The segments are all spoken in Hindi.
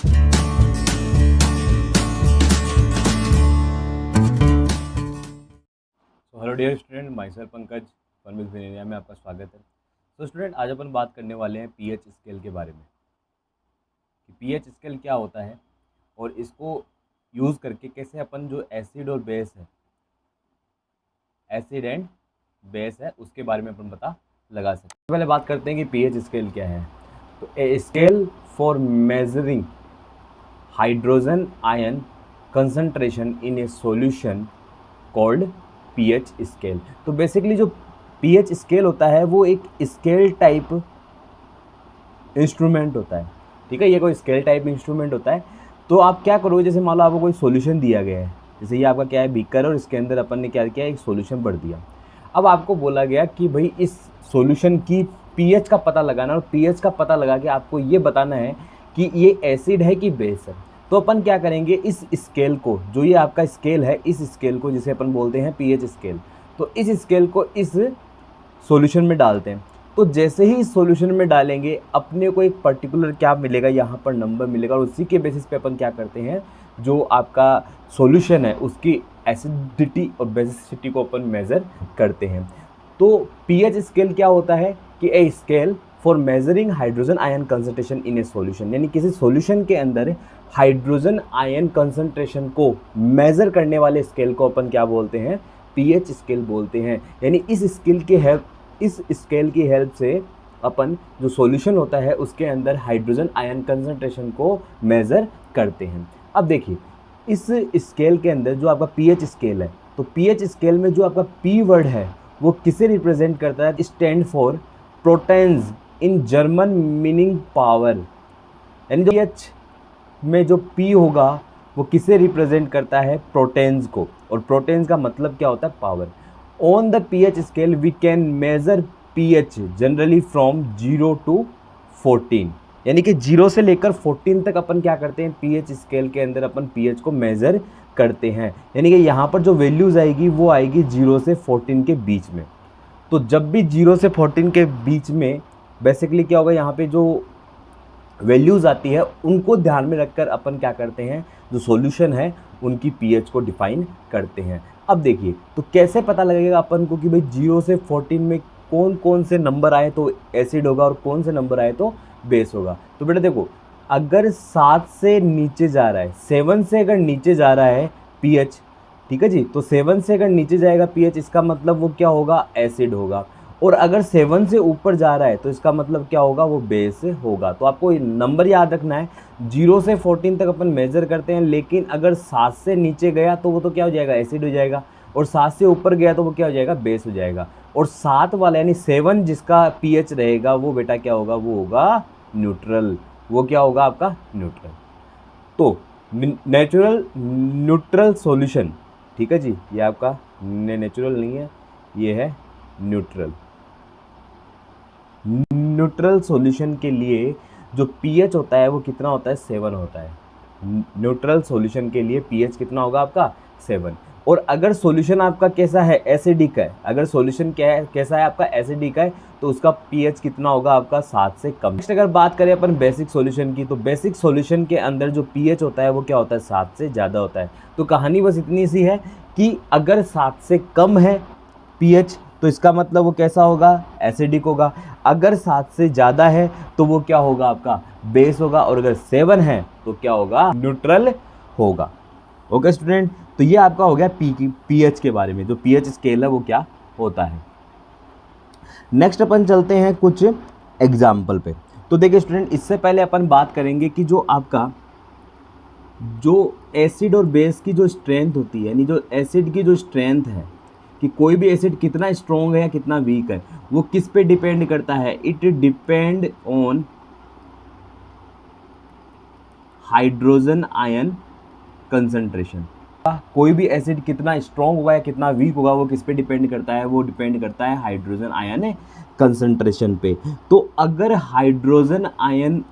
Hello dear student, myself Pankaj Parmit India में आपका स्वागत है। तो स्टूडेंट, आज अपन बात करने वाले हैं पीएच स्केल के बारे में कि पीएच स्केल क्या होता है और इसको यूज़ करके कैसे अपन जो एसिड और बेस है, एसिड एंड बेस है, उसके बारे में अपन पता लगा सकते हैं। पहले बात करते हैं कि पीएच स्केल क्या है। तो a scale for measuring hydrogen ion concentration in A solution called pH scale. तो बेसिकली जो पीएच स्केल होता है वो एक स्केल टाइप इंस्ट्रूमेंट होता है। ठीक है, ये कोई स्केल टाइप इंस्ट्रूमेंट होता है। तो आप क्या करोगे, जैसे मान लो आपको कोई सॉल्यूशन दिया गया है, जैसे ये आपका क्या है, बीकर, और इसके अंदर अपन ने क्या किया, एक सॉल्यूशन भर दिया। अब आपको बोला गया कि भाई इस सॉल्यूशन की पीएच का पता लगाना, और पीएच का पता लगा के आपको ये बताना है कि ये एसिड है कि बेस है। तो अपन क्या करेंगे, इस स्केल को, जो ये आपका स्केल है, इस स्केल को जिसे अपन बोलते हैं पीएच स्केल, तो इस स्केल को इस सॉल्यूशन में डालते हैं। तो जैसे ही इस सॉल्यूशन में डालेंगे अपने को एक पर्टिकुलर क्या मिलेगा, यहाँ पर नंबर मिलेगा, और उसी के बेसिस पे अपन क्या करते हैं, जो आपका सॉल्यूशन है उसकी एसिडिटी और बेसिसिटी को अपन मेज़र करते हैं। तो पीएच स्केल क्या होता है कि a scale for measuring hydrogen ion concentration in A solution, यानी किसी सॉल्यूशन के अंदर हाइड्रोजन आयन कंसंट्रेशन को मेज़र करने वाले स्केल को अपन क्या बोलते हैं, पीएच स्केल बोलते हैं। यानी इस स्केल की हेल्प से अपन जो सॉल्यूशन होता है उसके अंदर हाइड्रोजन आयन कंसंट्रेशन को मेज़र करते हैं। अब देखिए, इस स्केल के अंदर जो आपका पीएच स्केल है, तो पीएच स्केल में जो आपका पी वर्ड है वो किसे रिप्रेजेंट करता है, स्टैंड फॉर प्रोटेन्स इन जर्मन मीनिंग पावर। यानी जो पीएच में जो पी होगा वो किसे रिप्रेजेंट करता है, प्रोटेन्स को, और प्रोटेन्स का मतलब क्या होता है, power. On the pH scale we can measure pH generally from 0 to 14, यानी कि 0 से लेकर 14 तक अपन क्या करते हैं, पीएच स्केल के अंदर अपन पीएच को मेज़र करते हैं। यानी कि यहाँ पर जो वैल्यूज़ आएगी वो आएगी 0 से 14 के बीच में। तो जब भी 0 से 14 के बीच में बेसिकली क्या होगा, यहाँ पे जो वैल्यूज़ आती है उनको ध्यान में रखकर अपन क्या करते हैं, जो सॉल्यूशन है उनकी पीएच को डिफाइन करते हैं। अब देखिए, तो कैसे पता लगेगा अपन को कि भाई 0 से 14 में कौन कौन से नंबर आए तो एसिड होगा और कौन से नंबर आए तो बेस होगा। तो बेटा देखो, अगर 7 से नीचे जा रहा है, 7 से अगर नीचे जा रहा है पीएच, ठीक है जी, तो 7 से अगर नीचे जाएगा पीएच, इसका मतलब वो क्या होगा, एसिड होगा। और अगर 7 से ऊपर जा रहा है तो इसका मतलब क्या होगा, वो बेस होगा। तो आपको नंबर याद रखना है, 0 से 14 तक अपन मेज़र करते हैं, लेकिन अगर 7 से नीचे गया तो वो तो क्या हो जाएगा, एसिड हो जाएगा, और 7 से ऊपर गया तो वो क्या हो जाएगा, बेस हो जाएगा। और 7 वाला यानी 7 जिसका पीएच रहेगा वो बेटा क्या होगा, वो होगा न्यूट्रल। वो क्या होगा आपका, न्यूट्रल। तो नेचुरल न्यूट्रल सॉल्यूशन, ठीक है जी, ये आपका नेचुरल नहीं है, ये है न्यूट्रल। न्यूट्रल सॉल्यूशन के लिए जो पीएच होता है वो कितना होता है, 7 होता है। न्यूट्रल सॉल्यूशन के लिए पीएच कितना होगा आपका, 7। और अगर सॉल्यूशन आपका कैसा है, एसिडिक है, अगर सॉल्यूशन क्या है, कैसा है आपका, एसिडिक है, तो उसका पीएच कितना होगा आपका, 7 से कम। नेक्स्ट अगर बात करें अपन बेसिक सॉल्यूशन की, तो बेसिक सॉल्यूशन के अंदर जो पीएच होता है वो क्या होता है, 7 से ज़्यादा होता है। तो कहानी बस इतनी सी है कि अगर 7 से कम है पीएच तो इसका मतलब वो कैसा होगा, एसिडिक होगा। अगर 7 से ज़्यादा है तो वो क्या होगा आपका, बेस होगा। और अगर 7 है तो क्या होगा, न्यूट्रल होगा। ओके स्टूडेंट, तो ये आपका हो गया पीएच के बारे में, जो पीएच स्केल है वो क्या होता है। नेक्स्ट अपन चलते हैं कुछ एग्जाम्पल पे। तो देखिए स्टूडेंट, इससे पहले अपन बात करेंगे कि जो आपका जो एसिड और बेस की जो स्ट्रेंथ होती है, यानी जो एसिड की जो स्ट्रेंथ है कि कोई भी एसिड कितना स्ट्रॉन्ग है या कितना वीक है, वो किस पे डिपेंड करता है, it depend on hydrogen ion concentration. कोई भी एसिड कितना स्ट्रॉन्ग होगा या कितना वीक होगा वो किस पे डिपेंड करता है, वो डिपेंड करता है हाइड्रोजन आयन कंसंट्रेशन पे। तो अगर हाइड्रोजन आयन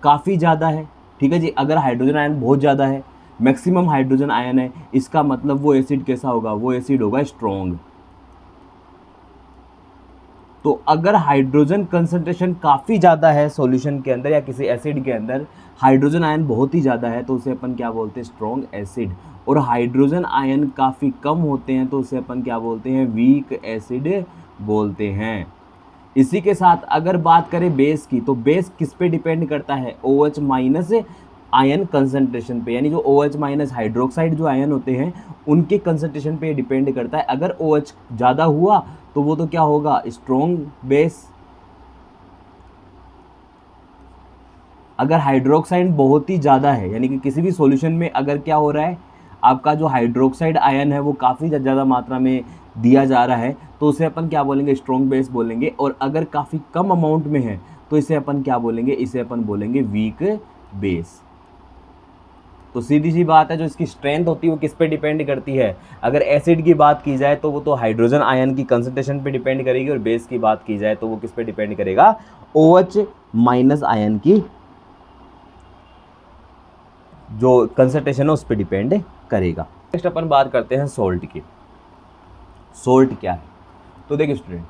काफ़ी ज़्यादा है, ठीक है जी, अगर हाइड्रोजन आयन बहुत ज़्यादा है, मैक्सिमम हाइड्रोजन आयन है, इसका मतलब वो एसिड कैसा होगा, वो एसिड होगा स्ट्रॉन्ग। तो अगर हाइड्रोजन कंसंट्रेशन काफ़ी ज़्यादा है सॉल्यूशन के अंदर या किसी एसिड के अंदर, हाइड्रोजन आयन बहुत ही ज़्यादा है, तो उसे अपन क्या बोलते हैं, स्ट्रॉन्ग एसिड। और हाइड्रोजन आयन काफ़ी कम होते हैं तो उसे अपन क्या बोलते हैं, वीक एसिड बोलते हैं। इसी के साथ अगर बात करें बेस की, तो बेस किस पे डिपेंड करता है, OH माइनस आयन कंसंट्रेशन पे, यानी जो OH माइनस हाइड्रोक्साइड जो आयन होते हैं उनके कंसंट्रेशन पे डिपेंड करता है। अगर OH ज़्यादा हुआ तो वो तो क्या होगा, स्ट्रॉन्ग बेस। अगर हाइड्रोक्साइड बहुत ही ज़्यादा है, यानी कि किसी भी सॉल्यूशन में अगर क्या हो रहा है, आपका जो हाइड्रोक्साइड आयन है वो काफ़ी ज़्यादा मात्रा में दिया जा रहा है, तो उसे अपन क्या बोलेंगे, स्ट्रॉन्ग बेस बोलेंगे। और अगर काफ़ी कम अमाउंट में है तो इसे अपन क्या बोलेंगे, इसे अपन बोलेंगे वीक बेस। तो सीधी सी बात है, जो इसकी स्ट्रेंथ होती है वो किस पे डिपेंड करती है। अगर एसिड की बात की जाए तो वो तो हाइड्रोजन आयन की कंसंट्रेशन पे डिपेंड करेगी, और बेस की बात की जाए तो वो किस पे डिपेंड करेगा, OH माइनस आयन की जो कंसंट्रेशन है उस पर डिपेंड करेगा। नेक्स्ट अपन बात करते हैं सोल्ट की। सोल्ट क्या है, तो देखिए student,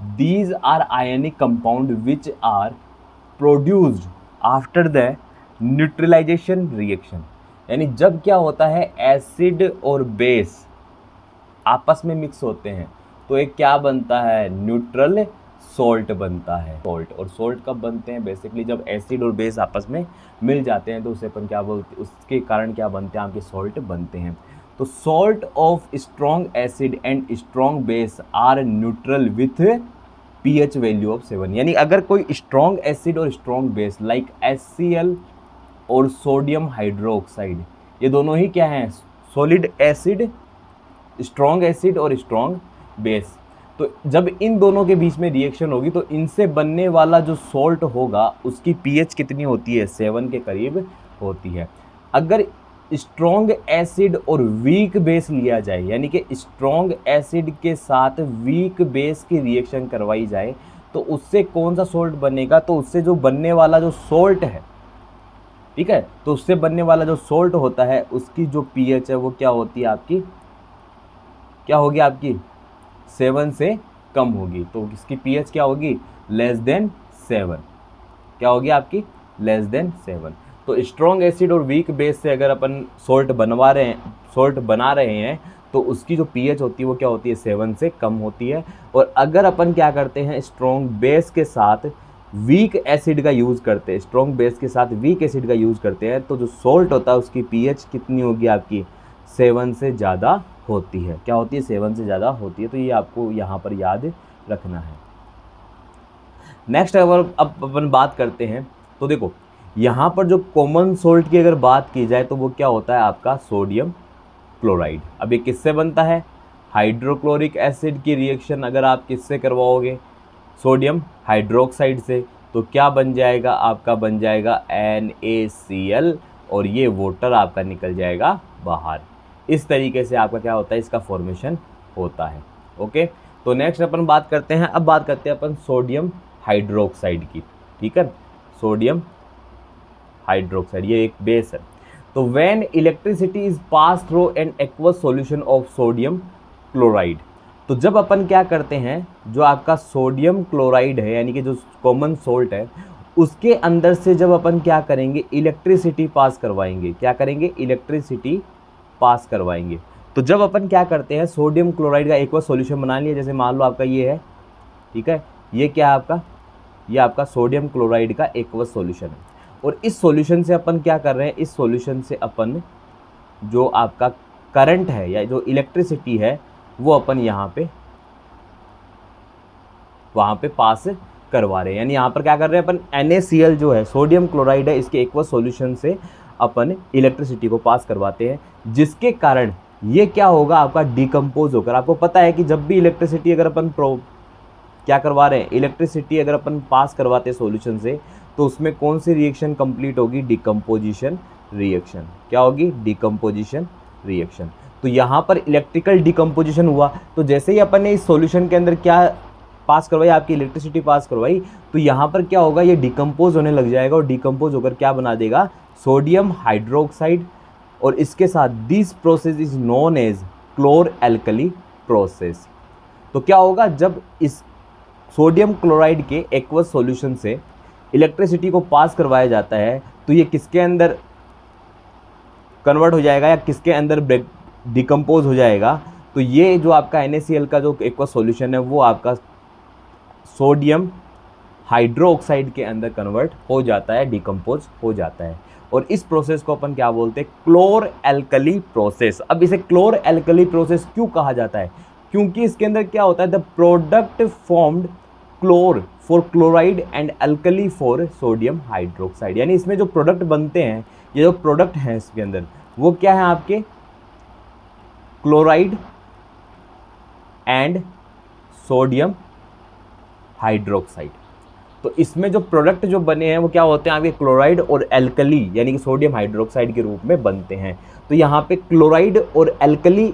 these are ionic compound which are produced after the neutralization reaction. यानी जब क्या होता है, एसिड और बेस आपस में मिक्स होते हैं तो एक क्या बनता है, न्यूट्रल सॉल्ट बनता है। सॉल्ट, और सॉल्ट कब बनते हैं, बेसिकली जब एसिड और बेस आपस में मिल जाते हैं तो उसे अपन क्या बोलते हैं, उसके कारण क्या बनते हैं, आपके सॉल्ट बनते हैं। तो salt of strong acid and strong base are neutral with pH value of 7। यानी अगर कोई स्ट्रॉन्ग एसिड और स्ट्रॉन्ग बेस लाइक HCl और सोडियम हाइड्रोक्साइड, ये दोनों ही क्या हैं, सॉलिड एसिड, स्ट्रॉन्ग एसिड और स्ट्रॉन्ग बेस, तो जब इन दोनों के बीच में रिएक्शन होगी तो इनसे बनने वाला जो सॉल्ट होगा उसकी pH कितनी होती है, 7 के करीब होती है। अगर स्ट्रॉन्ग एसिड और वीक बेस लिया जाए, यानी कि स्ट्रॉन्ग एसिड के साथ वीक बेस की रिएक्शन करवाई जाए, तो उससे कौन सा सॉल्ट बनेगा, तो उससे जो बनने वाला जो सॉल्ट है, ठीक है, तो उससे बनने वाला जो सॉल्ट होता है उसकी जो pH है वो क्या होती है आपकी, क्या होगी आपकी, 7 से कम होगी। तो इसकी pH क्या होगी, लेस देन 7, क्या होगी आपकी, लेस देन 7। तो स्ट्रॉन्ग एसिड और वीक बेस से अगर अपन सॉल्ट बनवा रहे हैं, सॉल्ट बना रहे हैं, तो उसकी जो pH होती है वो क्या होती है, 7 से कम होती है। और अगर अपन क्या करते हैं, स्ट्रॉन्ग बेस के साथ वीक एसिड का यूज़ करते हैं, स्ट्रॉन्ग बेस के साथ वीक एसिड का यूज़ करते हैं, तो जो सॉल्ट होता है उसकी pH कितनी होगी आपकी, 7 से ज़्यादा होती है। क्या होती है, 7 से ज़्यादा होती है। तो ये आपको यहाँ पर याद रखना है। नेक्स्ट अगर अब अपन बात करते हैं, तो देखो यहाँ पर जो कॉमन सोल्ट की अगर बात की जाए तो वो क्या होता है आपका, सोडियम क्लोराइड। अब ये किससे बनता है, हाइड्रोक्लोरिक एसिड की रिएक्शन अगर आप किससे करवाओगे, सोडियम हाइड्रोक्साइड से, तो क्या बन जाएगा आपका, बन जाएगा NaCl, और ये वाटर आपका निकल जाएगा बाहर। इस तरीके से आपका क्या होता है, इसका फॉर्मेशन होता है। ओके, तो नेक्स्ट अपन बात करते हैं, अब बात करते हैं अपन सोडियम हाइड्रोक्साइड की, ठीक है, सोडियम हाइड्रोक्साइड ये एक बेस है। तो when electricity is pass through an aqueous solution of sodium chloride, तो जब अपन क्या करते हैं, जो आपका सोडियम क्लोराइड है यानी कि जो कॉमन सोल्ट है उसके अंदर से जब अपन क्या करेंगे, इलेक्ट्रिसिटी पास करवाएंगे, क्या करेंगे, इलेक्ट्रिसिटी पास करवाएंगे। तो जब अपन क्या करते हैं, सोडियम क्लोराइड का एक्वस सॉल्यूशन बना लिया, जैसे मान लो आपका ये है, ठीक है, ये क्या है आपका, ये आपका सोडियम क्लोराइड का एक्वस सॉल्यूशन है। और इस सॉल्यूशन से अपन क्या कर रहे हैं, इस सॉल्यूशन से अपन जो आपका करंट है या जो इलेक्ट्रिसिटी है वो अपन यहाँ पे वहाँ पे पास करवा रहे हैं। यानी यहाँ पर क्या कर रहे हैं अपन, NaCl जो है सोडियम क्लोराइड है, इसके एक्वस सॉल्यूशन से अपन इलेक्ट्रिसिटी को पास करवाते हैं, जिसके कारण ये क्या होगा आपका, डिकम्पोज होकर। आपको पता है कि जब भी इलेक्ट्रिसिटी अगर अपन क्या करवा रहे हैं, इलेक्ट्रिसिटी अगर अपन पास करवाते हैं सॉल्यूशन से, तो उसमें कौन सी रिएक्शन कंप्लीट होगी, डिकम्पोजिशन रिएक्शन। क्या होगी, डिकम्पोजिशन रिएक्शन। तो यहाँ पर इलेक्ट्रिकल डिकम्पोजिशन हुआ, तो जैसे ही अपन ने इस सॉल्यूशन के अंदर क्या पास करवाई, आपकी इलेक्ट्रिसिटी पास करवाई, तो यहाँ पर क्या होगा, ये डिकम्पोज होने लग जाएगा, और डिकम्पोज होकर क्या बना देगा, सोडियम हाइड्रोक्साइड। और इसके साथ this process is known as chlor alkali process. तो क्या होगा, जब इस सोडियम क्लोराइड के एक्वस सॉल्यूशन से इलेक्ट्रिसिटी को पास करवाया जाता है तो ये किसके अंदर कन्वर्ट हो जाएगा या किसके अंदर डिकम्पोज हो जाएगा, तो ये जो आपका NaCl का जो एक्वस सॉल्यूशन है वो आपका सोडियम हाइड्रोक्साइड के अंदर कन्वर्ट हो जाता है, डिकम्पोज हो जाता है। और इस प्रोसेस को अपन क्या बोलते हैं, क्लोर एल्कली प्रोसेस। अब इसे क्लोर एल्कली प्रोसेस क्यों कहा जाता है, क्योंकि इसके अंदर क्या होता है, the product formed chlor for chloride and alkali for sodium hydroxide. यानी इसमें जो प्रोडक्ट बनते हैं, ये जो प्रोडक्ट हैं इसके अंदर वो क्या है आपके, क्लोराइड एंड सोडियम हाइड्रोक्साइड। तो इसमें जो प्रोडक्ट जो बने हैं वो क्या होते हैं आपके, क्लोराइड और एल्कली यानी कि सोडियम हाइड्रोक्साइड के रूप में बनते हैं। तो यहाँ पे क्लोराइड और एल्कली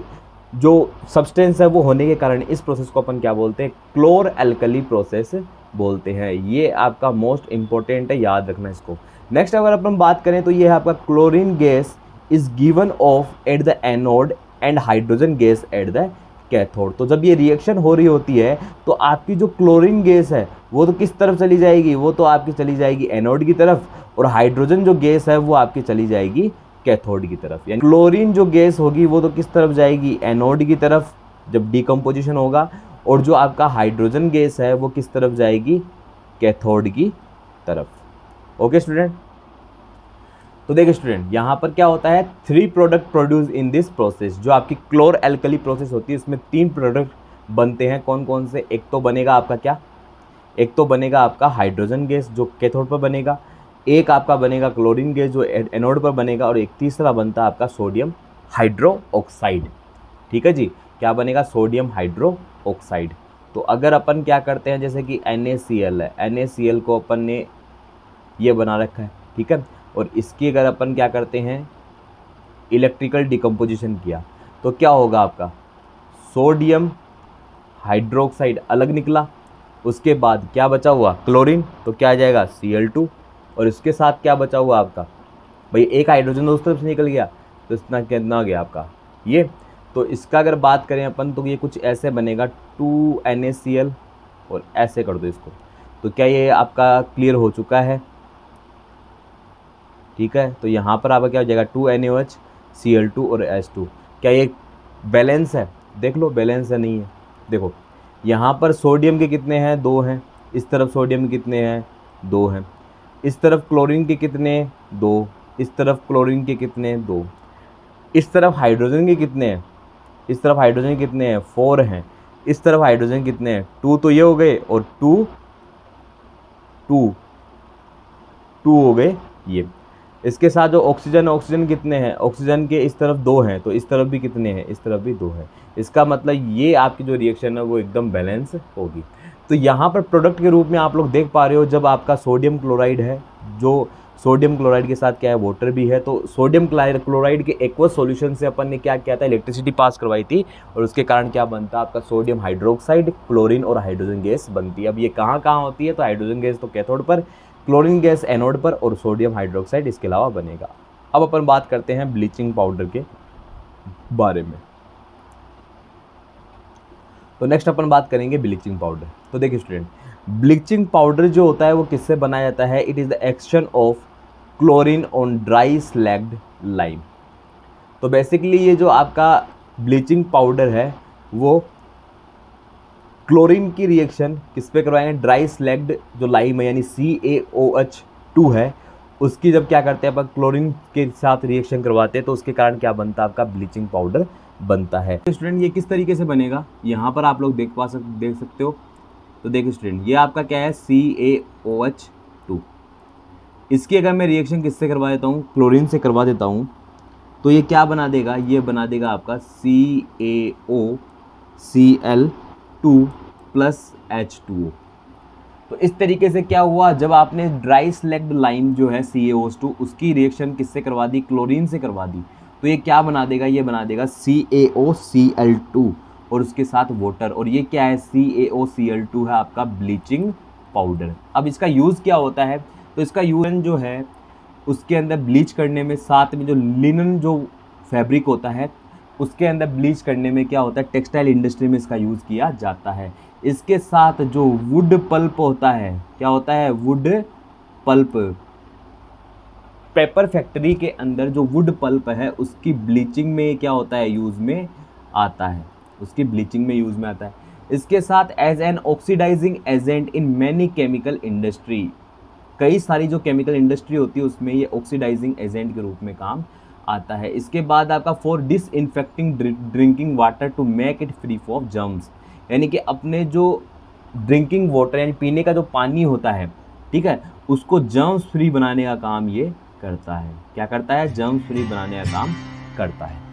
जो सब्सटेंस है वो होने के कारण इस प्रोसेस को अपन क्या बोलते हैं, क्लोर एल्कली प्रोसेस बोलते हैं। ये आपका मोस्ट इंपॉर्टेंट है, याद रखना इसको। नेक्स्ट अगर अपन बात करें तो ये है आपका chlorine gas is given of at the anode and hydrogen gas at the cathode. तो जब ये रिएक्शन हो रही होती है तो आपकी जो क्लोरीन गैस है वो तो किस तरफ चली जाएगी, वो तो आपकी चली जाएगी एनोड की तरफ, और हाइड्रोजन जो गैस है वो आपकी चली जाएगी कैथोड की तरफ। यानी क्लोरीन जो गैस होगी वो तो किस तरफ जाएगी, एनोड की तरफ जब डिकम्पोजिशन होगा, और जो आपका हाइड्रोजन गैस है वो किस तरफ जाएगी, कैथोड की तरफ। ओके स्टूडेंट, तो देखिए स्टूडेंट यहाँ पर क्या होता है, 3 product produce in this process. जो आपकी क्लोर एल्कली प्रोसेस होती है इसमें 3 प्रोडक्ट बनते हैं। कौन कौन से, एक तो बनेगा आपका क्या, एक तो बनेगा आपका हाइड्रोजन गैस जो कैथोड पर बनेगा, एक आपका बनेगा क्लोरीन गैस जो एनोड पर बनेगा, और एक तीसरा बनता है आपका सोडियम हाइड्रोक्साइड। ठीक है जी, क्या बनेगा, सोडियम हाइड्रोक्साइड। तो अगर अपन क्या करते हैं, जैसे कि NaCl है, NaCl को अपन ने ये बना रखा है, ठीक है, और इसकी अगर अपन क्या करते हैं, इलेक्ट्रिकल डिकम्पोजिशन किया तो क्या होगा आपका, सोडियम हाइड्रोक्साइड अलग निकला, उसके बाद क्या बचा हुआ, क्लोरीन, तो क्या आ जाएगा Cl2, और इसके साथ क्या बचा हुआ आपका, भाई एक हाइड्रोजन उस तरफ से निकल गया तो इतना कितना गया आपका ये। तो इसका अगर बात करें अपन तो ये कुछ ऐसे बनेगा 2NaCl, और ऐसे कर दो इसको, तो क्या ये आपका क्लियर हो चुका है, ठीक है। तो यहाँ पर आपका क्या हो जाएगा, 2NaOH Cl2 और H2। क्या ये बैलेंस है, देख लो बैलेंस है, नहीं है। देखो यहाँ पर सोडियम के कितने हैं, 2 हैं, इस तरफ सोडियम के कितने हैं, 2 हैं, इस तरफ क्लोरीन के कितने, 2, इस तरफ क्लोरीन के कितने, 2, इस तरफ हाइड्रोजन के कितने हैं, इस तरफ हाइड्रोजन के कितने हैं, 4 हैं, इस तरफ हाइड्रोजन कितने हैं, 2, तो ये हो गए, और 2 2 2 हो गए ये। इसके साथ जो ऑक्सीजन कितने हैं, ऑक्सीजन के इस तरफ 2 हैं, तो इस तरफ भी कितने हैं, इस तरफ भी 2 हैं। इसका मतलब ये आपकी जो रिएक्शन है वो एकदम बैलेंस होगी। तो यहाँ पर प्रोडक्ट के रूप में आप लोग देख पा रहे हो, जब आपका सोडियम क्लोराइड है, जो सोडियम क्लोराइड के साथ क्या है, वाटर भी है, तो सोडियम क्लोराइड के एक्वस सॉल्यूशन से अपन ने क्या किया था, इलेक्ट्रिसिटी पास करवाई थी, और उसके कारण क्या बनता है आपका, सोडियम हाइड्रोक्साइड, क्लोरीन और हाइड्रोजन गैस बनती है। अब ये कहाँ कहाँ होती है, तो हाइड्रोजन गैस तो कैथोड पर, क्लोरीन गैस एनोड पर, और सोडियम हाइड्रोक्साइड इसके अलावा बनेगा। अब अपन बात करते हैं ब्लीचिंग पाउडर के बारे में। तो नेक्स्ट अपन बात करेंगे ब्लीचिंग पाउडर। तो देखिए स्टूडेंट, ब्लीचिंग पाउडर जो होता है वो किससे बनाया जाता है, it is the action of chlorine on dry slagged lime. तो बेसिकली ये जो आपका ब्लीचिंग पाउडर है वो क्लोरीन की रिएक्शन किस पे करवाएंगे, ड्राई स्लैग्ड जो लाइम है यानी CaOH2 है, उसकी जब क्या करते हैं अपन क्लोरीन के साथ रिएक्शन करवाते हैं तो उसके कारण क्या बनता है आपका, ब्लीचिंग पाउडर बनता है। तो स्टूडेंट ये किस तरीके से बनेगा, यहाँ पर आप लोग देख सकते हो। तो देखिए स्टूडेंट, ये आपका क्या है, CaOH2। इसकी अगर मैं रिएक्शन किससे करवा देता हूँ, क्लोरीन से करवा देता हूँ, तो ये क्या बना देगा, ये बना देगा आपका CaOCl2 प्लस H2O। तो इस तरीके से क्या हुआ, जब आपने ड्राई स्लैग्ड लाइम जो है CaOH2 उसकी रिएक्शन किससे करवा दी, क्लोरीन से करवा दी, तो ये क्या बना देगा, ये बना देगा CaOCl2 और उसके साथ वाटर, और ये क्या है, CaOCl2 है आपका ब्लीचिंग पाउडर। अब इसका यूज़ क्या होता है, तो इसका यूज जो है उसके अंदर ब्लीच करने में, साथ में जो लिनन जो फैब्रिक होता है उसके अंदर ब्लीच करने में क्या होता है, टेक्सटाइल इंडस्ट्री में इसका यूज़ किया जाता है। इसके साथ जो वुड पल्प होता है, क्या होता है, वुड पल्प, पेपर फैक्ट्री के अंदर जो वुड पल्प है उसकी ब्लीचिंग में क्या होता है, यूज़ में आता है, उसकी ब्लीचिंग में यूज़ में आता है। इसके साथ as an oxidizing agent in many chemical industry, कई सारी जो केमिकल इंडस्ट्री होती है उसमें ये ऑक्सीडाइजिंग एजेंट के रूप में काम आता है। इसके बाद आपका for disinfecting drinking water to make it free of germs, यानी कि अपने जो ड्रिंकिंग वाटर यानी पीने का जो पानी होता है, ठीक है, उसको जर्म्स फ्री बनाने का काम ये करता है। क्या करता है, जर्म्स फ्री बनाने का काम करता है।